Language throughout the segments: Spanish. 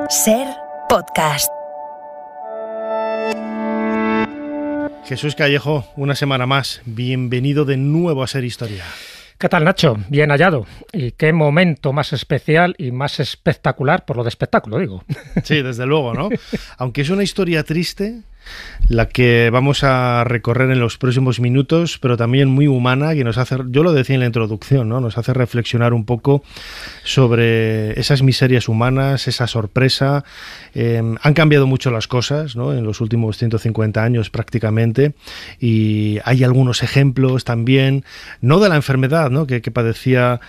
Ser Podcast. Jesús Callejo, una semana más. Bienvenido de nuevo a Ser Historia. ¿Qué tal, Nacho? Bien hallado. Y qué momento más especial y más espectacular, por lo de espectáculo, digo. Sí, desde luego, ¿no? Aunque es una historia triste, la que vamos a recorrer en los próximos minutos, pero también muy humana, que nos hace, yo lo decía en la introducción, ¿no? Nos hace reflexionar un poco sobre esas miserias humanas, esa sorpresa. Han cambiado mucho las cosas, ¿no? En los últimos 150 años prácticamente, y hay algunos ejemplos también, no de la enfermedad, ¿no? que padecía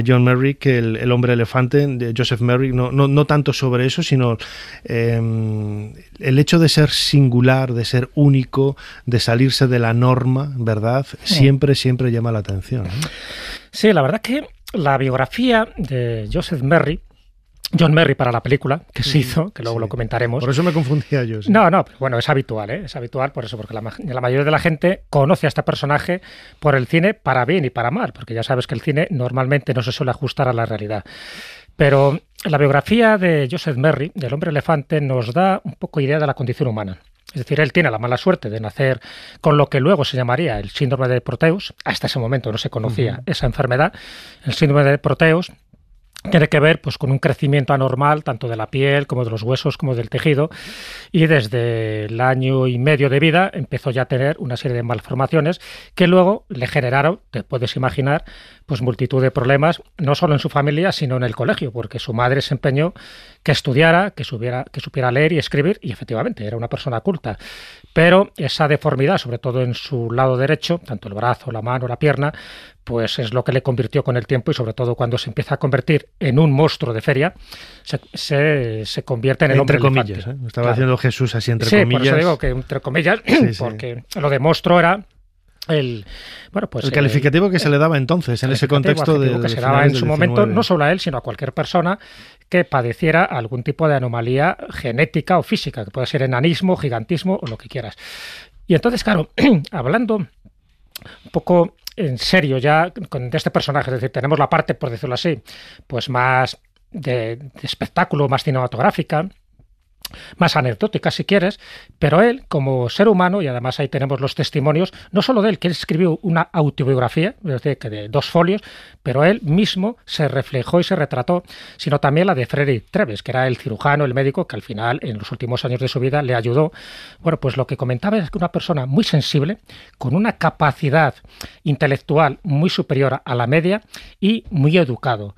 John Merrick, el hombre elefante, de Joseph Merrick, no tanto sobre eso, sino el hecho de ser singular, de ser único, de salirse de la norma, ¿verdad? Siempre llama la atención, ¿no? Sí, la verdad que la biografía de John Merry para la película que se hizo, que luego lo comentaremos. Por eso me confundía yo. Sí. No, pero bueno, es habitual, ¿eh? Es habitual por eso, porque la mayoría de la gente conoce a este personaje por el cine para bien y para mal, porque ya sabes que el cine normalmente no se suele ajustar a la realidad. Pero la biografía de Joseph Merry, del hombre elefante, nos da un poco idea de la condición humana. Es decir, él tiene la mala suerte de nacer con lo que luego se llamaría el síndrome de Proteus. Hasta ese momento no se conocía esa enfermedad. El síndrome de Proteus tiene que ver pues con un crecimiento anormal tanto de la piel como de los huesos como del tejido, y desde el año y medio de vida empezó ya a tener una serie de malformaciones que luego le generaron, te puedes imaginar, pues multitud de problemas, no solo en su familia sino en el colegio, porque su madre se empeñó que estudiara, que supiera leer y escribir, y efectivamente era una persona culta, pero esa deformidad, sobre todo en su lado derecho, tanto el brazo, la mano, la pierna, pues es lo que le convirtió con el tiempo, y sobre todo cuando se empieza a convertir en un monstruo de feria, se convierte en el hombre elefante. Entre comillas, Estaba haciendo Jesús así entre comillas. Sí, por eso digo que entre comillas, porque lo de monstruo era el calificativo que se le daba entonces, en ese contexto que se daba en su momento, no solo a él, sino a cualquier persona que padeciera algún tipo de anomalía genética o física, que puede ser enanismo, gigantismo o lo que quieras. Y entonces, claro, hablando un poco en serio ya de este personaje, es decir, tenemos la parte, por decirlo así, pues más de espectáculo, más cinematográfica, más anecdótica si quieres, pero él como ser humano, y además ahí tenemos los testimonios, no solo de él, que él escribió una autobiografía, es decir, que de 2 folios, pero él mismo se reflejó y se retrató, sino también la de Frederick Treves, que era el cirujano, el médico, que al final, en los últimos años de su vida, le ayudó. Bueno, pues lo que comentaba es que una persona muy sensible, con una capacidad intelectual muy superior a la media y muy educado.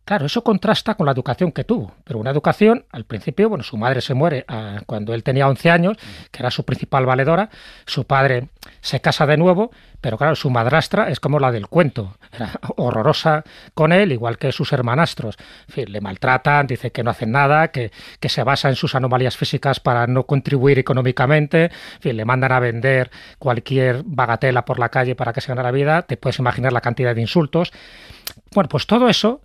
Claro, eso contrasta con la educación que tuvo, pero una educación, al principio, bueno, su madre se muere cuando él tenía 11 años, que era su principal valedora, su padre se casa de nuevo, pero claro, su madrastra es como la del cuento, era horrorosa con él, igual que sus hermanastros, en fin, le maltratan, dice que no hacen nada, que se basa en sus anomalías físicas para no contribuir económicamente, en fin, le mandan a vender cualquier bagatela por la calle para que se gane la vida, te puedes imaginar la cantidad de insultos. Bueno, pues todo eso,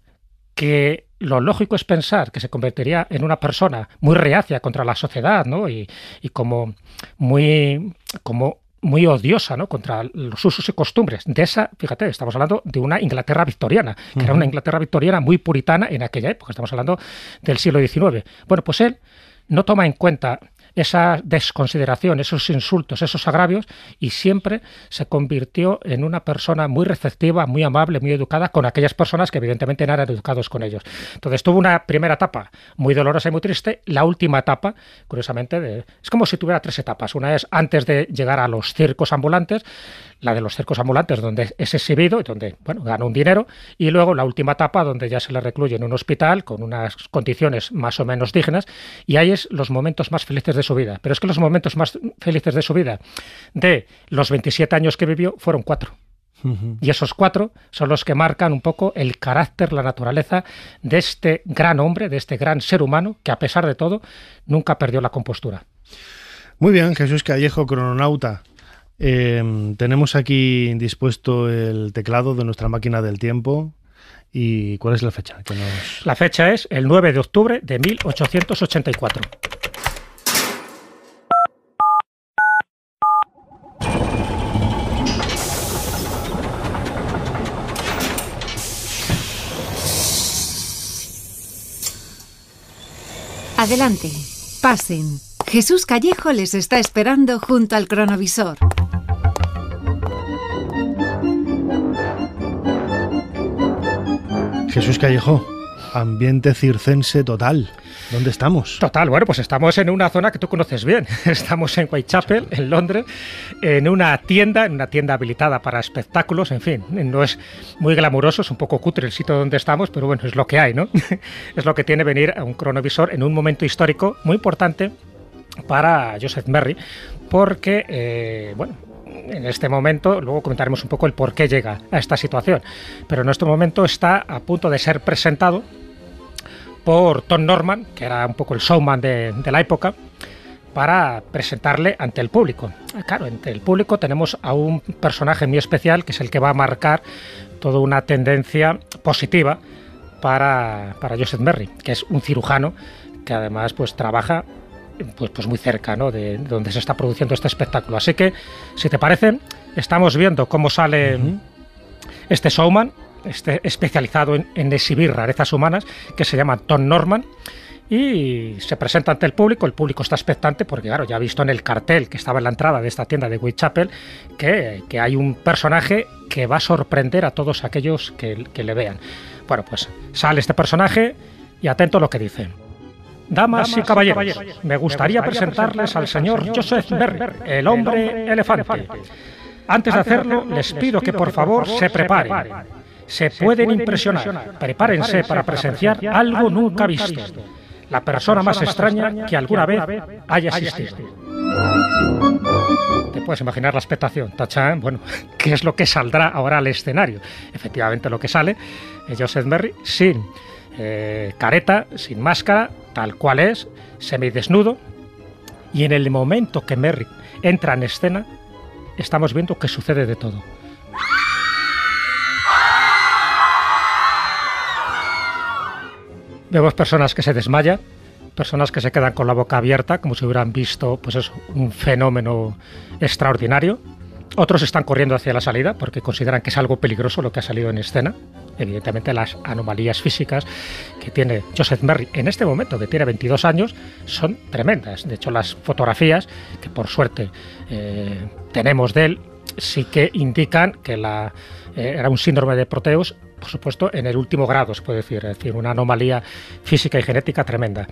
que lo lógico es pensar que se convertiría en una persona muy reacia contra la sociedad, ¿no? y como muy odiosa, ¿no? Contra los usos y costumbres. De esa, fíjate, estamos hablando de una Inglaterra victoriana, que era una Inglaterra victoriana muy puritana en aquella época, estamos hablando del siglo XIX. Bueno, pues él no toma en cuenta esa desconsideración, esos insultos, esos agravios, y siempre se convirtió en una persona muy receptiva, muy amable, muy educada con aquellas personas que evidentemente no eran educados con ellos. Entonces tuvo una primera etapa muy dolorosa y muy triste, la última etapa, curiosamente, es como si tuviera 3 etapas. Una es antes de llegar a los circos ambulantes, la de los circos ambulantes donde es exhibido y donde, bueno, gana un dinero, y luego la última etapa donde ya se le recluye en un hospital con unas condiciones más o menos dignas, y ahí es los momentos más felices de su vida. Pero es que los momentos más felices de su vida, de los 27 años que vivió, fueron 4. Y esos 4 son los que marcan un poco el carácter, la naturaleza de este gran hombre, de este gran ser humano, que a pesar de todo nunca perdió la compostura. Muy bien, Jesús Callejo, crononauta. Tenemos aquí dispuesto el teclado de nuestra máquina del tiempo. ¿Y cuál es la fecha? La fecha es el 9 de octubre de 1884. Adelante, pasen. Jesús Callejo les está esperando junto al cronovisor. Jesús Callejo, ambiente circense total. ¿Dónde estamos? Total, bueno, pues estamos en una zona que tú conoces bien. Estamos en Whitechapel, en Londres, en una tienda habilitada para espectáculos. En fin, no es muy glamuroso, es un poco cutre el sitio donde estamos, pero bueno, es lo que hay, ¿no? Es lo que tiene venir a un cronovisor en un momento histórico muy importante para Joseph Merry, porque, bueno, en este momento, luego comentaremos un poco el por qué llega a esta situación, pero en este momento está a punto de ser presentado por Tom Norman, que era un poco el showman de la época, para presentarle ante el público. Claro, ante el público tenemos a un personaje muy especial, que es el que va a marcar toda una tendencia positiva para Joseph Merry, que es un cirujano que además pues trabaja pues muy cerca, ¿no?, de donde se está produciendo este espectáculo. Así que, si te parece, estamos viendo cómo sale este showman, especializado en exhibir rarezas humanas, que se llama Tom Norman, y se presenta ante el público está expectante porque, claro, ya ha visto en el cartel que estaba en la entrada de esta tienda de Whitechapel que hay un personaje que va a sorprender a todos aquellos que le vean. Bueno, pues sale este personaje y atento a lo que dice. Damas y caballeros, me gustaría presentarles al señor Joseph Merry, el hombre elefante. Antes de hacerlo, les pido que por favor se preparen. Se pueden impresionar. Prepárense para presenciar algo nunca visto. La persona más extraña que alguna vez haya existido. Te puedes imaginar la expectación. Tachán, bueno, ¿qué es lo que saldrá ahora al escenario? Efectivamente, lo que sale es Joseph Merry sin careta, sin máscara, tal cual es, semidesnudo. Y en el momento que Merry entra en escena, estamos viendo que sucede de todo. Vemos personas que se desmayan, personas que se quedan con la boca abierta, como si hubieran visto pues eso, un fenómeno extraordinario. Otros están corriendo hacia la salida porque consideran que es algo peligroso lo que ha salido en escena. Evidentemente las anomalías físicas que tiene Joseph Merry en este momento, que tiene 22 años, son tremendas. De hecho, las fotografías que por suerte tenemos de él sí que indican que era un síndrome de Proteus, por supuesto, en el último grado, se puede decir, es decir, una anomalía física y genética tremenda.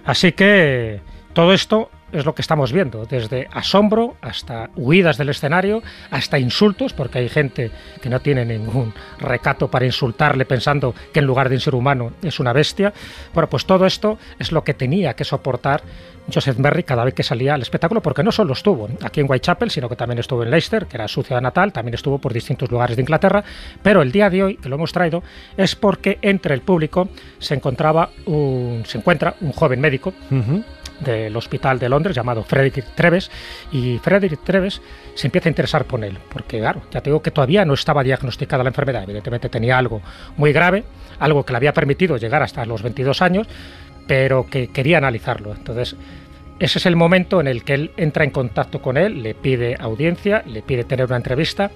Así que todo esto es lo que estamos viendo, desde asombro hasta huidas del escenario, hasta insultos, porque hay gente que no tiene ningún recato para insultarle pensando que en lugar de un ser humano es una bestia. Bueno, pues todo esto es lo que tenía que soportar Joseph Merry cada vez que salía al espectáculo, porque no solo estuvo aquí en Whitechapel, sino que también estuvo en Leicester, que era su ciudad natal, también estuvo por distintos lugares de Inglaterra, pero el día de hoy, que lo hemos traído, es porque entre el público se encuentra un joven médico del Hospital de Londres llamado Frederick Treves, y Frederick Treves se empieza a interesar por él, porque claro, ya te digo que todavía no estaba diagnosticada la enfermedad, evidentemente tenía algo muy grave, algo que le había permitido llegar hasta los 22 años, pero que quería analizarlo. Entonces, ese es el momento en el que él entra en contacto con él, le pide audiencia, le pide tener una entrevista,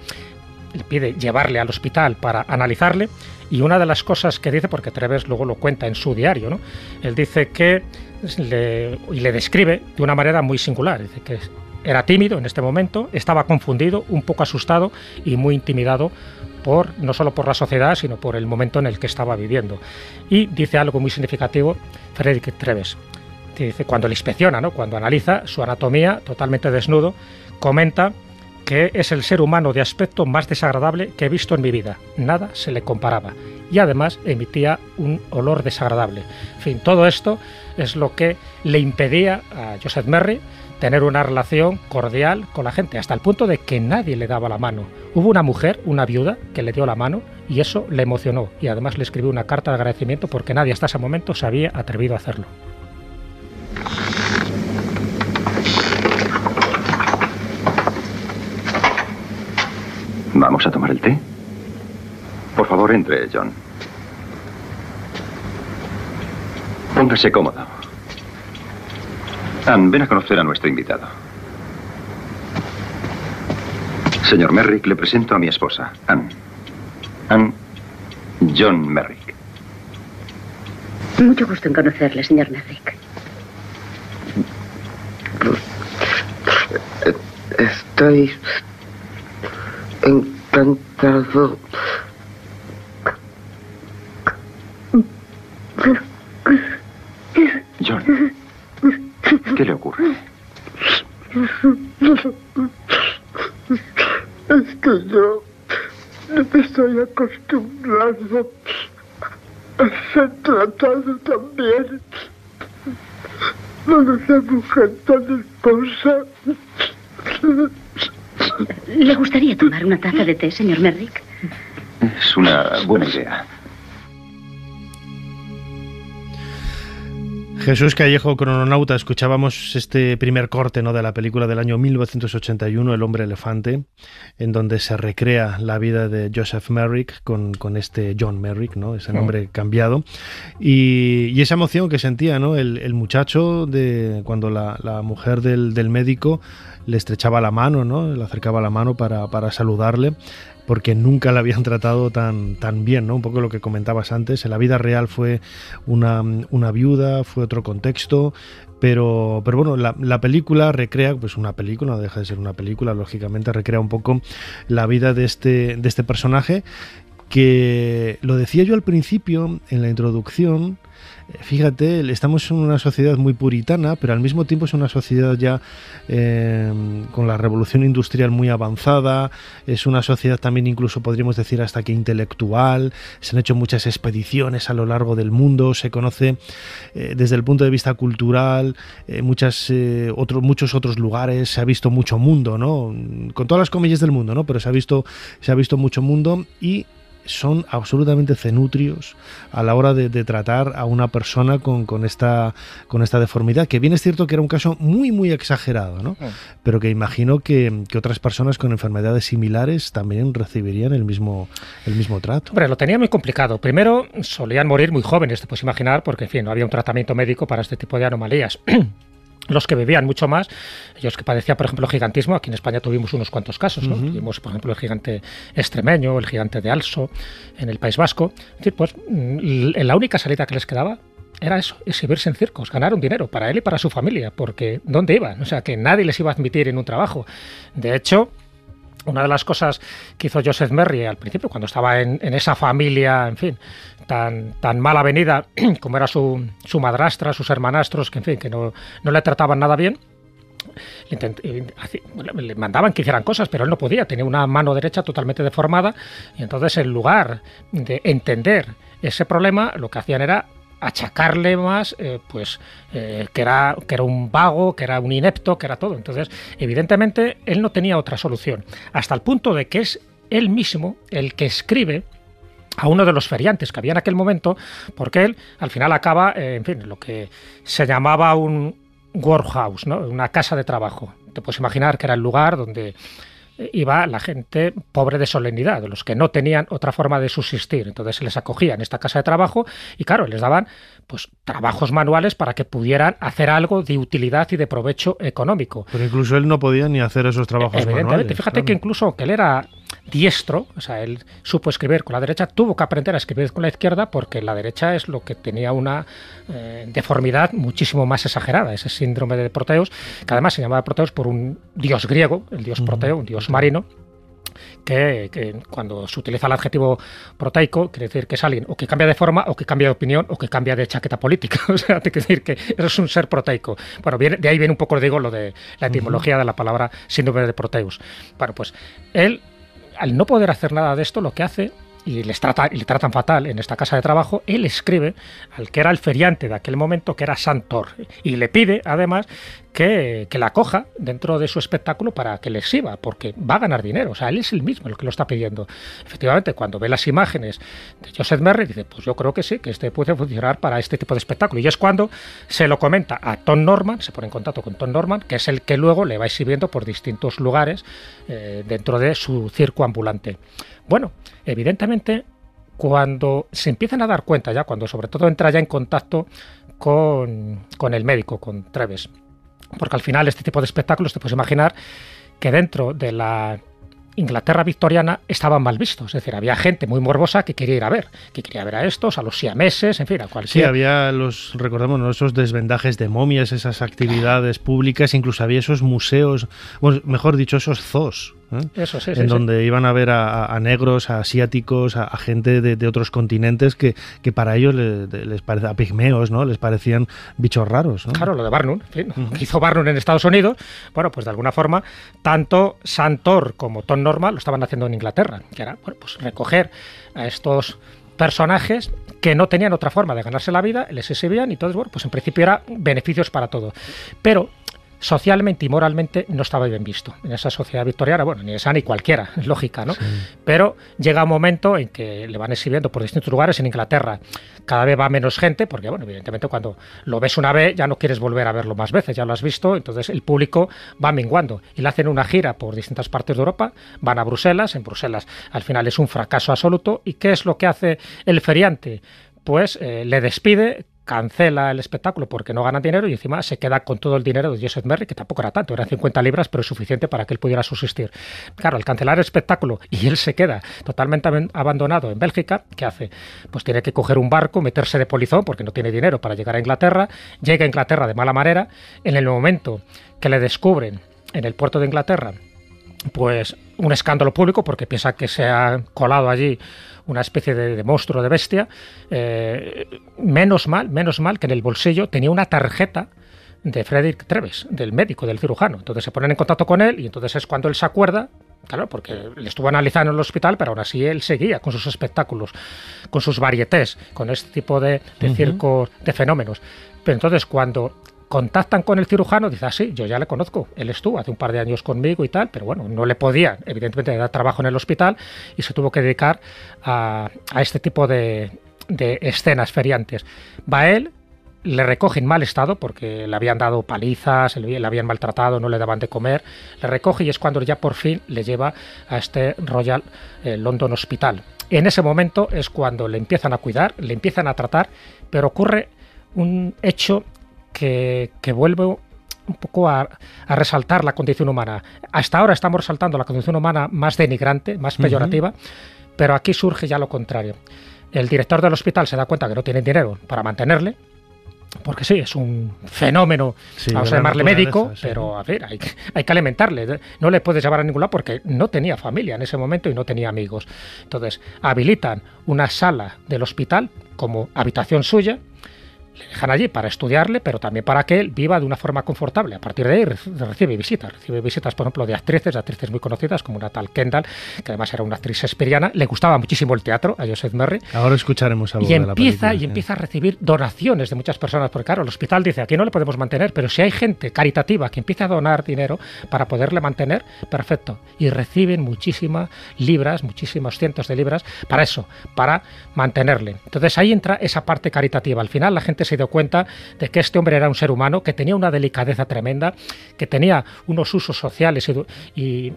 le pide llevarle al hospital para analizarle, y una de las cosas que dice, porque Treves luego lo cuenta en su diario, ¿no?, él dice que le describe de una manera muy singular, dice que era tímido en este momento, estaba confundido, un poco asustado y muy intimidado no solo por la sociedad, sino por el momento en el que estaba viviendo. Y dice algo muy significativo Frederick Treves. Dice, cuando le inspecciona, ¿no?, cuando analiza su anatomía totalmente desnudo, comenta que es el ser humano de aspecto más desagradable que he visto en mi vida. Nada se le comparaba. Y además emitía un olor desagradable. En fin, todo esto es lo que le impedía a Joseph Merry tener una relación cordial con la gente, hasta el punto de que nadie le daba la mano. Hubo una mujer, una viuda, que le dio la mano y eso le emocionó. Y además le escribió una carta de agradecimiento porque nadie hasta ese momento se había atrevido a hacerlo. ¿Vamos a tomar el té? Por favor, entre, John. Póngase cómodo. Anne, ven a conocer a nuestro invitado. Señor Merrick, le presento a mi esposa, Anne. Anne, John Merrick. Mucho gusto en conocerle, señor Merrick. Estoy encantado. John, ¿qué le ocurre? Es que yo no me estoy acostumbrado a ser tratado tan bien. No es una mujer tan esposa. ¿Le gustaría tomar una taza de té, señor Merrick? Es una buena idea. Jesús Callejo, crononauta, escuchábamos este primer corte, ¿no?, de la película del año 1981, El hombre elefante, en donde se recrea la vida de Joseph Merrick con este John Merrick, ¿no?, ese nombre cambiado, y esa emoción que sentía, ¿no?, el muchacho de cuando la mujer del médico le estrechaba la mano, ¿no?, le acercaba la mano para saludarle, porque nunca la habían tratado tan bien, ¿no? Un poco lo que comentabas antes. En la vida real fue una viuda, fue otro contexto, pero bueno, la película recrea, pues una película, no deja de ser una película, lógicamente recrea un poco la vida de este personaje, que lo decía yo al principio, en la introducción. Fíjate, estamos en una sociedad muy puritana, pero al mismo tiempo es una sociedad ya con la revolución industrial muy avanzada, es una sociedad también incluso podríamos decir hasta que intelectual, se han hecho muchas expediciones a lo largo del mundo, se conoce desde el punto de vista cultural muchos otros lugares, se ha visto mucho mundo, ¿no? Con todas las comillas del mundo, ¿no? Pero se ha visto mucho mundo y son absolutamente cenutrios a la hora de tratar a una persona con esta deformidad, que bien es cierto que era un caso muy muy exagerado, ¿no? Pero que imagino que otras personas con enfermedades similares también recibirían el mismo trato. Hombre, lo tenía muy complicado. Primero, solían morir muy jóvenes, te puedes imaginar, porque en fin, no había un tratamiento médico para este tipo de anomalías. Los que vivían mucho más, ellos que padecían, por ejemplo, gigantismo, aquí en España tuvimos unos cuantos casos, ¿no? Tuvimos, por ejemplo, el gigante extremeño, el gigante de Also, en el País Vasco. Es decir, pues la única salida que les quedaba era eso, exhibirse en circos, ganar un dinero para él y para su familia, porque ¿dónde iban? O sea, que nadie les iba a admitir en un trabajo. De hecho, una de las cosas que hizo Joseph Merrick al principio, cuando estaba en esa familia, en fin, tan mal avenida como era su madrastra, sus hermanastros, que en fin, que no le trataban nada bien, le mandaban que hicieran cosas, pero él no podía, tenía una mano derecha totalmente deformada, y entonces en lugar de entender ese problema, lo que hacían era achacarle más que era un vago, que era un inepto, que era todo. Entonces, evidentemente, él no tenía otra solución, hasta el punto de que es él mismo el que escribe a uno de los feriantes que había en aquel momento, porque él al final acaba, en fin, lo que se llamaba un workhouse, ¿no? Una casa de trabajo. Te puedes imaginar que era el lugar donde iba la gente pobre de solemnidad, los que no tenían otra forma de subsistir. Entonces se les acogía en esta casa de trabajo y claro, les daban pues trabajos manuales para que pudieran hacer algo de utilidad y de provecho económico. Pero incluso él no podía ni hacer esos trabajos manuales. Fíjate que incluso aunque él era diestro, o sea, él supo escribir con la derecha, tuvo que aprender a escribir con la izquierda porque la derecha es lo que tenía una deformidad muchísimo más exagerada, ese síndrome de Proteus, que además se llamaba Proteus por un dios griego, el dios Proteo, un dios marino, que cuando se utiliza el adjetivo proteico quiere decir que es alguien o que cambia de forma o que cambia de opinión o que cambia de chaqueta política. O sea, tiene que decir que eso es un ser proteico. Bueno, de ahí viene un poco, digo, lo de la etimología de la palabra síndrome de Proteus. Bueno, pues él, al no poder hacer nada de esto, lo que hace, y le tratan fatal en esta casa de trabajo, él escribe al que era el feriante de aquel momento, que era Santor, y le pide además que la acoja dentro de su espectáculo para que le exhiba, porque va a ganar dinero. O sea, él es el mismo el que lo está pidiendo. Efectivamente, cuando ve las imágenes de Joseph Merrick, dice, pues yo creo que sí, que este puede funcionar para este tipo de espectáculo. Y es cuando se lo comenta a Tom Norman, se pone en contacto con Tom Norman, que es el que luego le va exhibiendo por distintos lugares dentro de su circo ambulante. Bueno, evidentemente, cuando se empiezan a dar cuenta ya, cuando sobre todo entra ya en contacto con el médico, con Treves, porque al final este tipo de espectáculos te puedes imaginar que dentro de la Inglaterra victoriana estaban mal vistos. Es decir, había gente muy morbosa que quería ir a ver a estos, a los siameses, en fin, a cualquier... Sí, había recordemos, ¿no?, esos desvendajes de momias, esas actividades públicas, incluso había esos museos, bueno, mejor dicho, esos zoos, Eso, sí, en donde iban a ver a negros, a asiáticos, a gente de otros continentes que para ellos les parecía, a pigmeos, ¿no?, les parecían bichos raros, ¿no? Claro, lo de Barnum, en fin, que hizo Barnum en Estados Unidos, bueno, pues de alguna forma, tanto Santor como Tom Normal lo estaban haciendo en Inglaterra, que era, bueno, pues recoger a estos personajes que no tenían otra forma de ganarse la vida, les exhibían y entonces, bueno, pues en principio era beneficios para todo. Pero socialmente y moralmente no estaba bien visto en esa sociedad victoriana, bueno, ni esa ni cualquiera, es lógica, ¿no? Sí. Pero llega un momento en que le van exhibiendo por distintos lugares en Inglaterra, cada vez va menos gente, porque, bueno, evidentemente cuando lo ves una vez ya no quieres volver a verlo más veces, ya lo has visto, entonces el público va menguando y le hacen una gira por distintas partes de Europa, van a Bruselas, en Bruselas al final es un fracaso absoluto. ¿Y qué es lo que hace el feriante? Pues le despide, cancela el espectáculo porque no gana dinero y encima se queda con todo el dinero de Joseph Merrick, que tampoco era tanto, eran 50 libras, pero es suficiente para que él pudiera subsistir. Claro, al cancelar el espectáculo y él se queda totalmente abandonado en Bélgica, ¿qué hace? Pues tiene que coger un barco, meterse de polizón porque no tiene dinero para llegar a Inglaterra, llega a Inglaterra de mala manera, en el momento que le descubren en el puerto de Inglaterra, pues un escándalo público porque piensa que se ha colado allí una especie de monstruo, de bestia. Menos mal que en el bolsillo tenía una tarjeta de Frederick Treves, del médico, del cirujano. Entonces se ponen en contacto con él y entonces es cuando él se acuerda, claro, porque le estuvo analizando en el hospital, pero aún así él seguía con sus espectáculos, con sus varietés, con este tipo de circos, de fenómenos. Pero entonces cuando contactan con el cirujano, dice, sí, yo ya le conozco, él estuvo hace un par de años conmigo y tal, pero bueno, no le podía, evidentemente, dar trabajo en el hospital y se tuvo que dedicar a este tipo de escenas feriantes. Va él, le recoge en mal estado porque le habían dado palizas, le habían maltratado, no le daban de comer, le recoge y es cuando ya por fin le lleva a este Royal London Hospital. En ese momento es cuando le empiezan a cuidar, le empiezan a tratar, pero ocurre un hecho que vuelve un poco a resaltar la condición humana. Hasta ahora estamos resaltando la condición humana más denigrante, más peyorativa, pero aquí surge ya lo contrario. El director del hospital se da cuenta que no tienen dinero para mantenerle, porque sí, es un fenómeno, sí, vamos a llamarle médico, sí, pero a ver, hay que alimentarle. No le puedes llevar a ningún lado porque no tenía familia en ese momento y no tenía amigos. Entonces, habilitan una sala del hospital como habitación suya, le dejan allí para estudiarle, pero también para que él viva de una forma confortable. A partir de ahí recibe visitas, por ejemplo, de actrices muy conocidas, como una tal Kendall, que además era una actriz shakespeariana. Le gustaba muchísimo el teatro a Joseph Merrick. Ahora escucharemos algo de la película. Y empieza a recibir donaciones de muchas personas, porque claro, el hospital dice, aquí no le podemos mantener, pero si hay gente caritativa que empieza a donar dinero para poderle mantener, perfecto. Y reciben muchísimas libras, muchísimos cientos de libras para eso, para mantenerle. Entonces ahí entra esa parte caritativa. Al final la gente se dio cuenta de que este hombre era un ser humano, que tenía una delicadeza tremenda, que tenía unos usos sociales y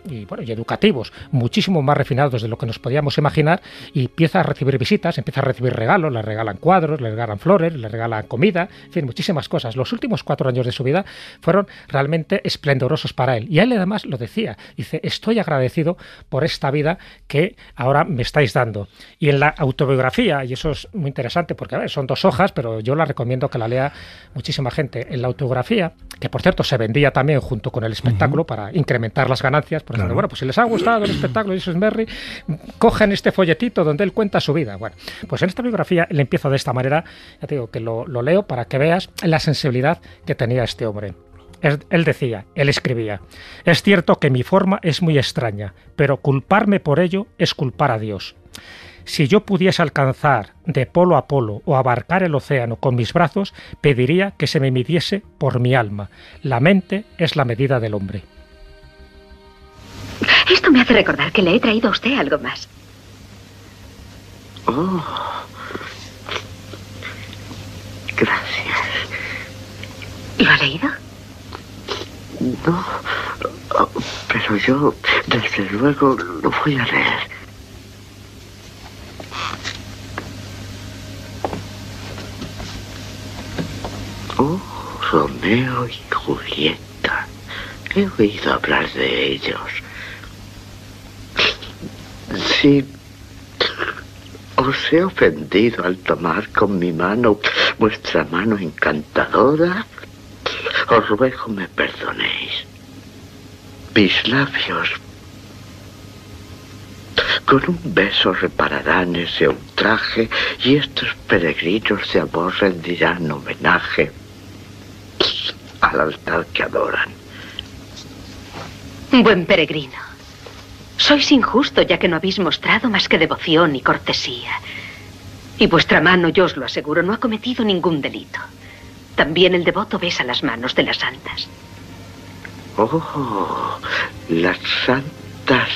educativos muchísimo más refinados de lo que nos podíamos imaginar, y empieza a recibir visitas, empieza a recibir regalos, le regalan cuadros, le regalan flores, le regalan comida, en fin, muchísimas cosas. Los últimos 4 años de su vida fueron realmente esplendorosos para él, y a él además lo decía, dice, estoy agradecido por esta vida que ahora me estáis dando. Y en la autobiografía, y eso es muy interesante porque a ver, son 2 hojas, pero yo la recomiendo que la lea muchísima gente. En la autobiografía, que por cierto se vendía también junto con el espectáculo para incrementar las ganancias, por ejemplo, bueno, pues si les ha gustado el espectáculo de Joseph Merrick, cogen este folletito donde él cuenta su vida. Bueno, pues en esta biografía él empieza de esta manera, ya te digo que lo leo para que veas la sensibilidad que tenía este hombre. Él escribía, es cierto que mi forma es muy extraña, pero culparme por ello es culpar a Dios. Si yo pudiese alcanzar de polo a polo o abarcar el océano con mis brazos, pediría que se me midiese por mi alma. La mente es la medida del hombre. Esto me hace recordar que le he traído a usted algo más. Oh, gracias. ¿Lo ha leído? No, pero yo, desde luego, lo voy a leer. Oh, Romeo y Julieta. He oído hablar de ellos. Si os he ofendido al tomar con mi mano vuestra mano encantadora, os ruego me perdonéis. Mis labios con un beso repararán ese ultraje y estos peregrinos de amor rendirán homenaje al altar que adoran. Buen peregrino, sois injusto ya que no habéis mostrado más que devoción y cortesía. Y vuestra mano, yo os lo aseguro, no ha cometido ningún delito. También el devoto besa las manos de las santas. Oh, las santas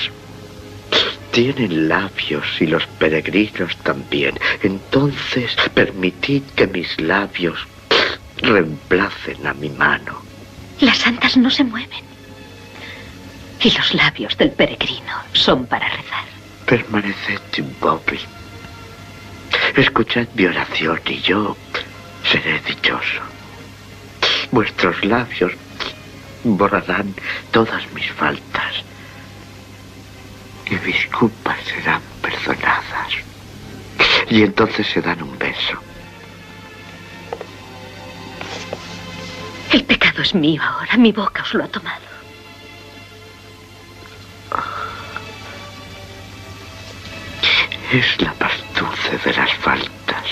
tienen labios y los peregrinos también. Entonces, permitid que mis labios reemplacen a mi mano. Las santas no se mueven. Y los labios del peregrino son para rezar. Permaneced inmóvil. Escuchad mi oración y yo seré dichoso. Vuestros labios borrarán todas mis faltas y mis culpas serán perdonadas. Y entonces se dan un beso. El pecado es mío ahora, mi boca os lo ha tomado. Es la más dulce de las faltas,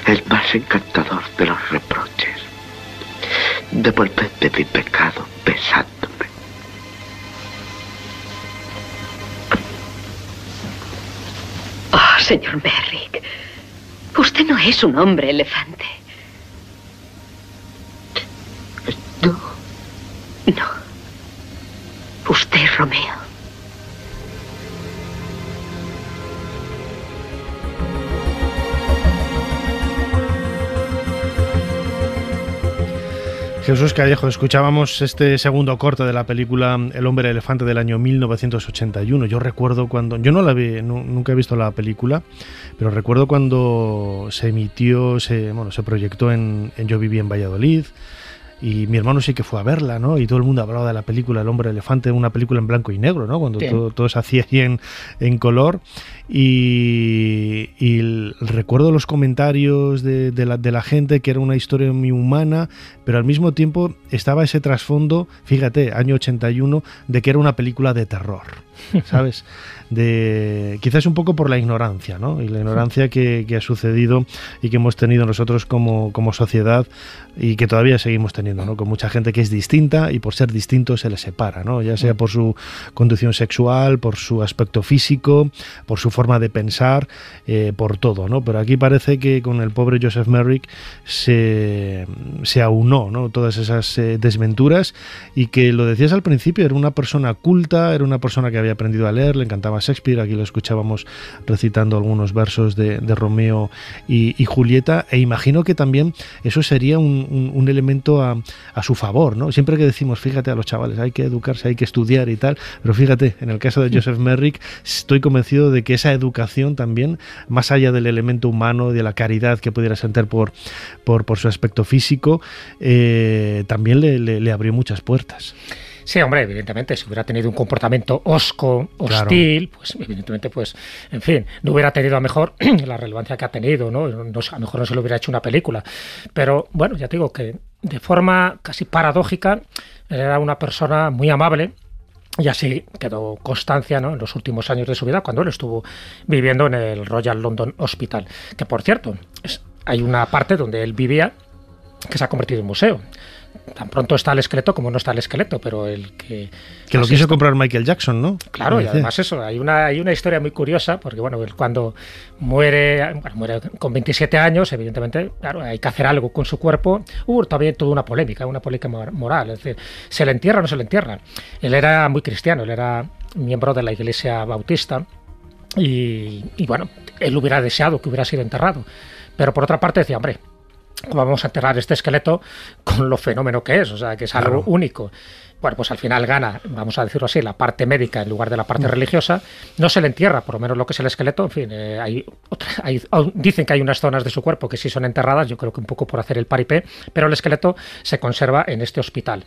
el más encantador de los reproches. Devolvedme mi pecado besándome. Oh, señor Merrick, usted no es un hombre elefante. No. No. Usted es Romeo. Jesús Callejo, escuchábamos este segundo corte de la película El hombre elefante del año 1981. Yo recuerdo cuando... Yo no la vi, nunca he visto la película, pero recuerdo cuando se emitió, se proyectó en Yo viví en Valladolid, y mi hermano sí que fue a verla, ¿no? Y todo el mundo hablaba de la película El hombre elefante, una película en blanco y negro, ¿no? Cuando todo se hacía ahí en color. Y recuerdo los comentarios de la gente, que era una historia muy humana, pero al mismo tiempo estaba ese trasfondo, fíjate, año 81, de que era una película de terror, ¿sabes? Quizás un poco por la ignorancia, ¿no? Y la ignorancia que ha sucedido y que hemos tenido nosotros como sociedad, y que todavía seguimos teniendo, ¿no? Con mucha gente que es distinta, y por ser distinto se les separa, ¿no? Ya sea por su condición sexual, por su aspecto físico, por su forma de pensar, por todo, ¿no? Pero aquí parece que con el pobre Joseph Merrick se aunó, ¿no? Todas esas desventuras, y que lo decías al principio, era una persona culta, era una persona que había aprendido a leer, le encantaba Shakespeare, aquí lo escuchábamos recitando algunos versos de Romeo y Julieta, e imagino que también eso sería un elemento a su favor, ¿no? Siempre que decimos, fíjate, a los chavales, hay que educarse, hay que estudiar y tal, pero fíjate, en el caso de Joseph Merrick, estoy convencido de que esa educación también, más allá del elemento humano, de la caridad que pudiera sentir por su aspecto físico, también le abrió muchas puertas. Sí, hombre, evidentemente, si hubiera tenido un comportamiento hosco, hostil, claro, pues evidentemente, pues, en fin, no hubiera tenido a lo mejor la relevancia que ha tenido, ¿no? A lo mejor no se lo hubiera hecho una película. Pero, bueno, ya te digo que de forma casi paradójica, era una persona muy amable, y así quedó constancia, ¿no? En los últimos años de su vida, cuando él estuvo viviendo en el Royal London Hospital. Que, por cierto, hay una parte donde él vivía que se ha convertido en museo. Tan pronto está el esqueleto como no está el esqueleto, pero el que lo quiso comprar Michael Jackson, ¿no? Claro, y además eso, hay una historia muy curiosa, porque bueno, él cuando muere con 27 años, evidentemente, claro, hay que hacer algo con su cuerpo. Hubo también toda una polémica moral, es decir, ¿se le entierra o no se le entierra? Él era muy cristiano, él era miembro de la Iglesia Bautista, y bueno, él hubiera deseado que hubiera sido enterrado, pero por otra parte decía, hombre, ¿cómo vamos a enterrar este esqueleto con lo fenómeno que es? O sea, que es algo único. Bueno, pues al final gana, vamos a decirlo así, la parte médica en lugar de la parte religiosa. No se le entierra, por lo menos lo que es el esqueleto. En fin, dicen que hay unas zonas de su cuerpo que sí son enterradas, yo creo que un poco por hacer el paripé, pero el esqueleto se conserva en este hospital.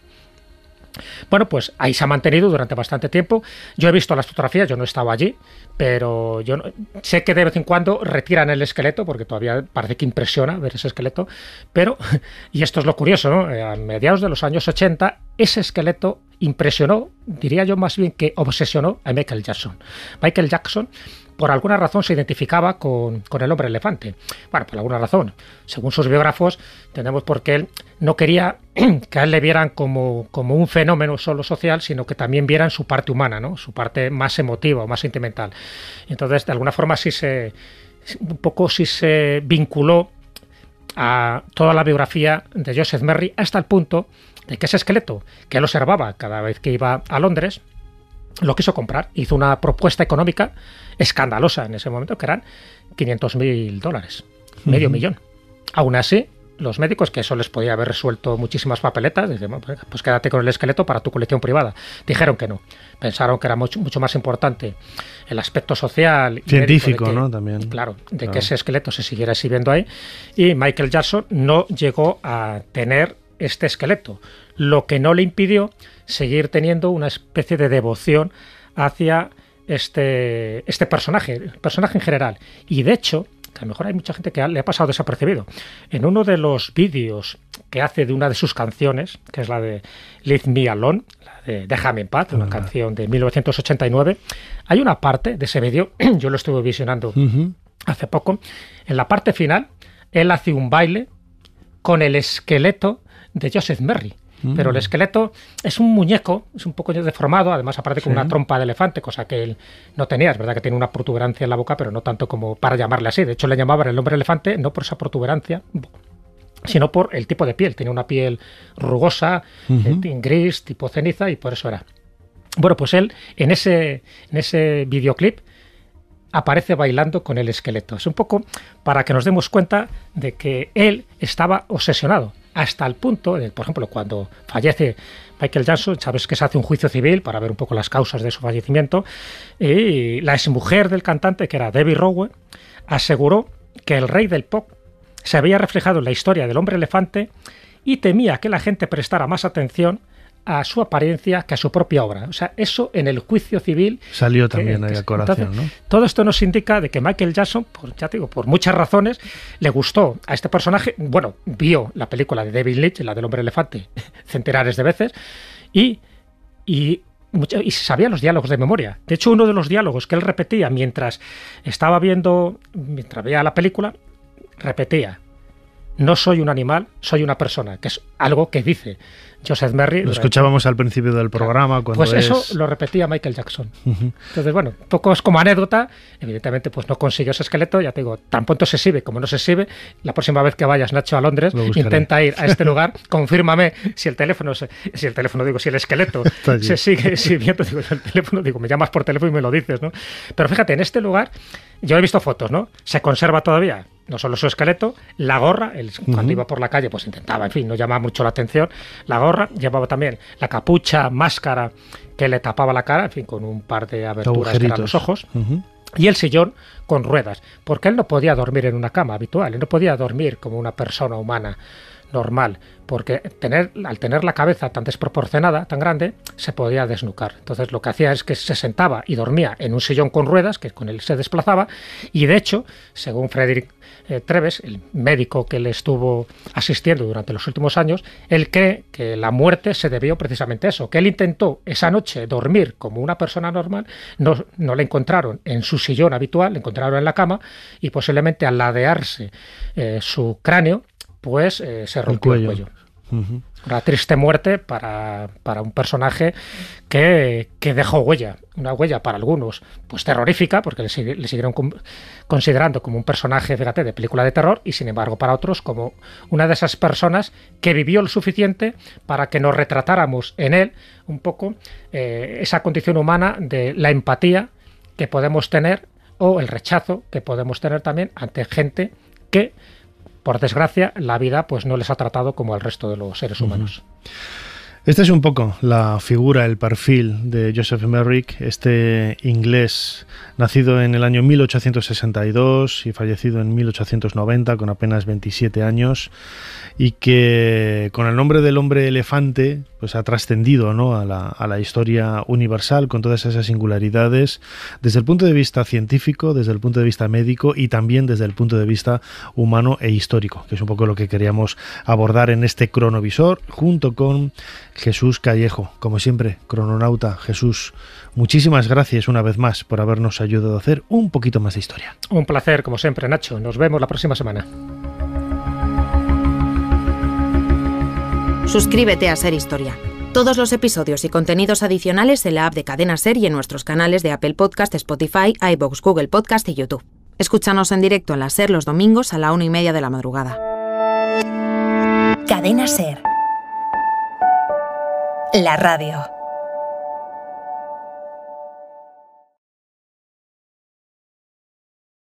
Bueno, pues ahí se ha mantenido durante bastante tiempo. Yo he visto las fotografías, yo no estaba allí, pero yo sé que de vez en cuando retiran el esqueleto, porque todavía parece que impresiona ver ese esqueleto, pero, y esto es lo curioso, ¿no? A mediados de los años 80, ese esqueleto impresionó, diría yo más bien que obsesionó a Michael Jackson. Michael Jackson, por alguna razón, se identificaba con el hombre elefante. Bueno, por alguna razón. Según sus biógrafos, entendemos por qué él no quería que a él le vieran como un fenómeno solo social, sino que también vieran su parte humana, ¿no? Su parte más emotiva o más sentimental. Entonces, de alguna forma, sí se vinculó a toda la biografía de Joseph Merry, hasta el punto de que ese esqueleto que él observaba cada vez que iba a Londres, lo quiso comprar. Hizo una propuesta económica escandalosa en ese momento, que eran $500.000, medio millón. Aún así, los médicos, que eso les podía haber resuelto muchísimas papeletas, dijeron, pues quédate con el esqueleto para tu colección privada. Dijeron que no. Pensaron que era mucho más importante el aspecto social y científico, que, ¿no? También. Claro, que ese esqueleto se siguiera exhibiendo ahí. Y Michael Jackson no llegó a tener este esqueleto, lo que no le impidió seguir teniendo una especie de devoción hacia este personaje, el personaje en general. Y de hecho, que a lo mejor hay mucha gente que le ha pasado desapercibido. En uno de los vídeos que hace de una de sus canciones, que es la de Leave Me Alone, la de Déjame en paz, una canción de 1989, hay una parte de ese vídeo, yo lo estuve visionando hace poco, en la parte final, él hace un baile con el esqueleto de Joseph Merry. Pero el esqueleto es un muñeco, es un poco deformado, además aparece con una trompa de elefante, cosa que él no tenía. Es verdad que tiene una protuberancia en la boca, pero no tanto como para llamarle así. De hecho, le llamaban el hombre elefante no por esa protuberancia, sino por el tipo de piel. Tenía una piel rugosa, gris, tipo ceniza, y por eso era. Bueno, pues él, en ese videoclip, aparece bailando con el esqueleto. Es un poco para que nos demos cuenta de que él estaba obsesionado, hasta el punto de, por ejemplo, cuando fallece Michael Jackson, sabes que se hace un juicio civil para ver un poco las causas de su fallecimiento, y la exmujer del cantante, que era Debbie Rowe, aseguró que el rey del pop se había reflejado en la historia del hombre elefante y temía que la gente prestara más atención a su apariencia que a su propia obra. O sea, eso en el juicio civil salió también ahí a colación, entonces, ¿no? Todo esto nos indica de que Michael Jackson, ya te digo, por muchas razones, le gustó a este personaje. Bueno, vio la película de David Lynch, la del hombre elefante, centenares de veces, y sabía los diálogos de memoria. De hecho, uno de los diálogos que él repetía mientras veía la película, repetía: no soy un animal, soy una persona, que es algo que dice Joseph Merry. Lo escuchábamos al principio del programa. Cuando pues eso lo repetía Michael Jackson. Entonces, bueno, poco es como anécdota. Evidentemente, pues no consiguió ese esqueleto. Ya te digo, tan pronto se exhibe como no se exhibe. La próxima vez que vayas, Nacho, a Londres, intenta ir a este lugar. Confírmame si el esqueleto se sigue exhibiendo. Digo, el teléfono, digo, me llamas por teléfono y me lo dices, ¿no? Pero fíjate, en este lugar, yo he visto fotos, ¿no? Se conserva todavía no solo su esqueleto, la gorra, cuando iba por la calle, pues intentaba, en fin, no llamaba mucho la atención. La gorra, llevaba también la capucha, máscara que le tapaba la cara, en fin, con un par de aberturas que eran los ojos. Y el sillón con ruedas, porque él no podía dormir en una cama habitual, él no podía dormir como una persona humana normal, porque al tener la cabeza tan desproporcionada, tan grande, se podía desnucar. Entonces lo que hacía es que se sentaba y dormía en un sillón con ruedas, que con él se desplazaba, y de hecho, según Frederick Treves, el médico que le estuvo asistiendo durante los últimos años, él cree que la muerte se debió precisamente a eso, que él intentó esa noche dormir como una persona normal, no le encontraron en su sillón habitual, le encontraron en la cama, y posiblemente al ladearse su cráneo, pues se rompió el cuello. Una triste muerte para un personaje que dejó huella, una huella para algunos pues terrorífica, porque le siguieron considerando como un personaje, fíjate, de película de terror, y sin embargo para otros como una de esas personas que vivió lo suficiente para que nos retratáramos en él un poco esa condición humana de la empatía que podemos tener, o el rechazo que podemos tener también ante gente que, por desgracia, la vida pues no les ha tratado como al resto de los seres humanos. Esta es un poco la figura, el perfil de Joseph Merrick, este inglés nacido en el año 1862 y fallecido en 1890 con apenas 27 años, y que con el nombre del hombre elefante pues ha trascendido, ¿no?, a la historia universal con todas esas singularidades desde el punto de vista científico, desde el punto de vista médico y también desde el punto de vista humano e histórico, que es un poco lo que queríamos abordar en este cronovisor junto con Jesús Callejo. Como siempre, crononauta. Jesús, muchísimas gracias una vez más por habernos ayudado a hacer un poquito más de historia. Un placer, como siempre, Nacho. Nos vemos la próxima semana. Suscríbete a Ser Historia. Todos los episodios y contenidos adicionales en la app de Cadena Ser y en nuestros canales de Apple Podcast, Spotify, iVoox, Google Podcast y YouTube. Escúchanos en directo en la Ser los domingos a la 1:30 de la madrugada. Cadena Ser. La radio.